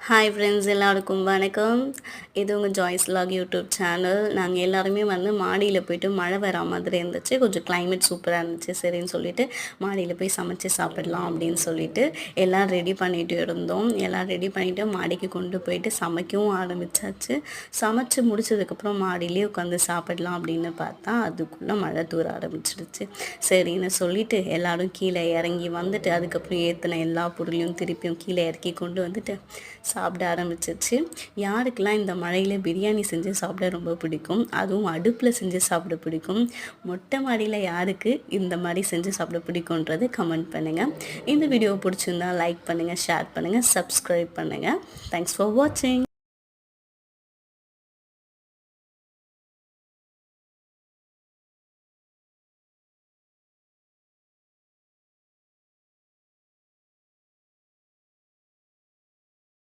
Hi friends, எல்லாருக்கும் வணக்கம். இது உங்கள் ஜாய்ஸ் வ்லாக் யூடியூப் சேனல். நாங்கள் எல்லாருமே மாடியில் போயிட்டு மழை வரா மாதிரி இருந்துச்சு. கொஞ்சம் கிளைமேட் சூப்பராக இருந்துச்சு. சரின்னு சொல்லிட்டு மாடியில் போய் சமைச்சு சாப்பிடலாம் அப்படின்னு சொல்லிட்டு எல்லாம் ரெடி பண்ணிட்டு இருந்தோம். எல்லாம் ரெடி பண்ணிவிட்டு மாடிக்கு கொண்டு போயிட்டு சமைக்கவும் ஆரம்பித்தாச்சு. சமைச்சு முடிச்சதுக்கப்புறம் மாடியிலே உட்காந்து சாப்பிடலாம் அப்படின்னு பார்த்தா அதுக்குள்ளே மழை தூர ஆரம்பிச்சிடுச்சு. சரின்னு சொல்லிட்டு எல்லோரும் கீழே இறங்கி வந்துட்டு அதுக்கப்புறம் ஏற்றின எல்லா பொருளையும் திருப்பியும் கீழே இறக்கி கொண்டு வந்துட்டு சாப்பிட ஆரம்பிச்சிச்சு. யாருக்கெல்லாம் இந்த மழையில் பிரியாணி செஞ்சு சாப்பிட ரொம்ப பிடிக்கும், அதுவும் அடுப்பில் செஞ்சு சாப்பிட பிடிக்கும், மொட்டை மாடியில் யாருக்கு இந்த மாதிரி செஞ்சு சாப்பிட பிடிக்குன்றது கமெண்ட் பண்ணுங்கள். இந்த வீடியோ பிடிச்சிருந்தா லைக் பண்ணுங்கள், ஷேர் பண்ணுங்கள், சப்ஸ்கிரைப் பண்ணுங்கள். தேங்க்ஸ் ஃபார் வாட்சிங்.